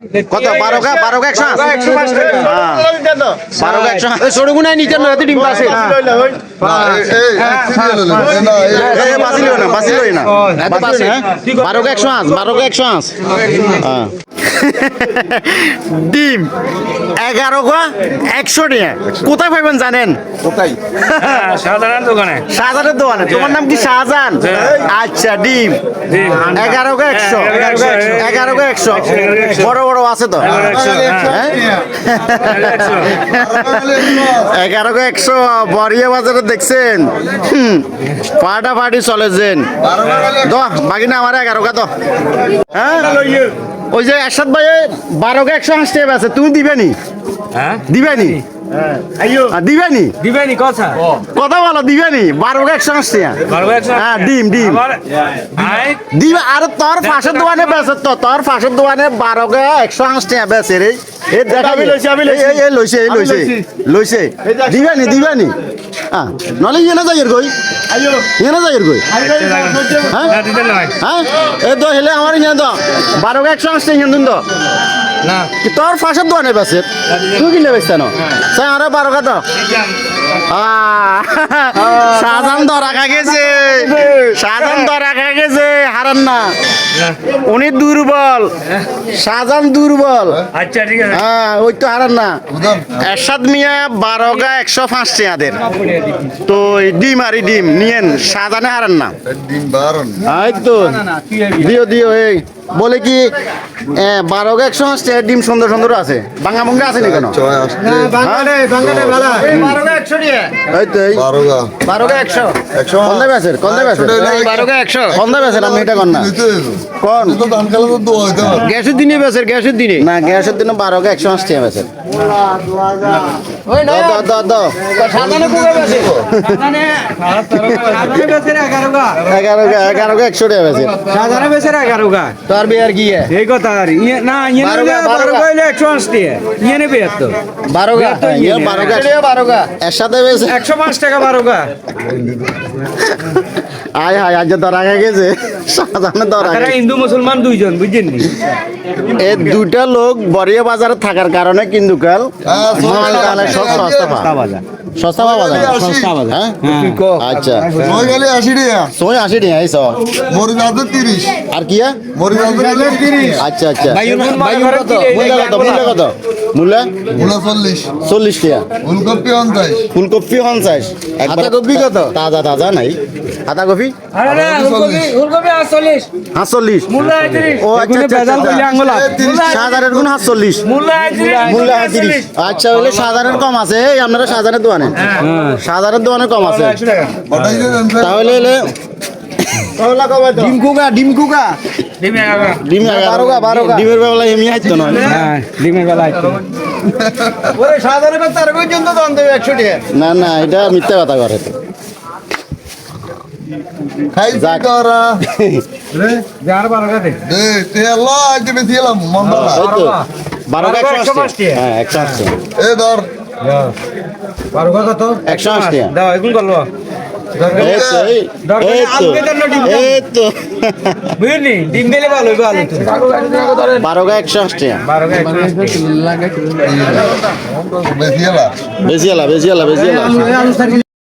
কত 12 একশো 105 টাকা 12 একশো ছোট গুনাই নিতে না ডিম আছে বাসিল না 12 একশো 12 ডিম 11 গা 100 টাকা কোথায় পাইবেন জানেন কোথায় সাধারণ দোকানে শাহজাহানের দোকানে তোমার নাম কি শাহজাহান আচ্ছা ডিম 11 গা 100 11 গা 100 বড় বড় আছে তো 11 গা 100 বরিয়া বাজারে দেখছেন ফাটাফাটি চলে যেন দো বাকি না আমার 11 গা তো হ্যাঁ ওই যে এরশাদ ভাই 12 গা 180 টাকা আছে তুমি দিবেনি দিবেনি দিবেনি দিবেনি কথা কথা বলো দিবেনি 12 গা 180 টাকা হ্যাঁ ডিম ডিম দিবে আর তোর পাশের দোকানে বেচে তো তোর পাশের দোকানে 12 গা 180 টাকা বেচে রে এ দেখা এই লইছে দিবেনি হ্যাঁ নলে ইয়ে না যাইয়ের গই ইয়ে না যাইয়ের গই হ্যাঁ হ্যাঁ এ তো হেলে আমার ইয়ে তো 12 গা 180 টাকা হিন্দুন তো না কি তোর পাশের দোকানে বেচে তুই কিনে বেচছ না স্যার আরে 12 গা তো শাহজাহান ধরা গেছে শাহজাহান ধরা গেছে হারান না উনি দুর্বল শাহজাহান দুর্বল আচ্ছা ঠিক আছে হ্যাঁ ওই তো হারান না এরশাদ মিয়া 12 গা 105 টাকাদের তো ডিম আর ডিম নিয়েন শাহজাহানে হারান না ডিম বারণ এই তো দিও এই বলে কি 12 গা 105 টাকা ডিম সুন্দর সুন্দর আছে বাঙ্গা মুঙ্গা আছে নি কেন বাংলাতে ভালো 12 গা 100 টাকা এই তো 12 গা 100 কোন দেবে আছে 12 গা 100 কোন দেবে আছে আমি এটা কোন না কোন তো ধান কালা তো দোয়া হইতে পারে গ্যাসের দিনে বেচের গ্যাসের দিনে না গ্যাসের দিনে 12 গা 180 টাকা বেচের ওই না দাও সাজানে কোগা বেচে সাজানে বেচের 11 গা 100 টাকা বেচের সাধারণ বেচে 11 গা তার বিয়ার কি এই কথা আর না ইয়ে 12 গা হইলে 180 টাকা ইয়ে নেবে এত 12 গা 12 গা এর সাথে বেচে 105 টাকা 12 গা আয় হায় আজ ধরা গেছে সাজানে ধরা তারা হিন্দু মুসলমান দুইজন বুঝছেন নি এই দুইটা লোক বরিয়া বাজারে থাকার কারণে কিন্তু কাল মাল কালে সব সস্তা বাজার সস্তা বাজার হ্যাঁ আচ্ছা ওই গেলে 80 টাকা সোয় 80 টাকা এই সব মরি দাদু 30 আর কি মরি দাদু 30 আচ্ছা আচ্ছা মূল্য কত মূল্য 40 টাকা ফুলকপি 50 ফুলকপি 50 একবার কপি কত তাজা নাই আদা কপি আরে না ফুলকপি 48 48 মূল্য 38 ও আচ্ছা বেজাল কইলে আঙ্গুলা সাধারণের গুণ 48 মূল্য 38 মূল্য 38 আচ্ছা হইলে সাধারণের কম আছে এই আপনারা সাধারণের দোকানে সাধারণের দোকানে কম আছে ওটাই যে দেন তাহলে হলে ডিম কুকা ডিম 11 ডিম 12 ডিমের বেলা এমনি আইতো না হ্যাঁ ডিমের বেলা আইতো ওরে সাধারণ তার পর্যন্ত দাম দেবে 100 টাকা না এটা মিথ্যা কথা করে তো খাই করা রে যার 12 গা দে দে তে আল্লাহ আজ বেশি এলাম মন্ডা এই তো 12 কা 180 হ্যাঁ 180 এ ধর 12 গা কত 180 টাকা দাও এখন করলো এই তো বুঝলি ডিম দিলে ভালো হইবে আলু তো 12 গা 180 টাকা 12 গা 180 বেশি এলা বেশি এলা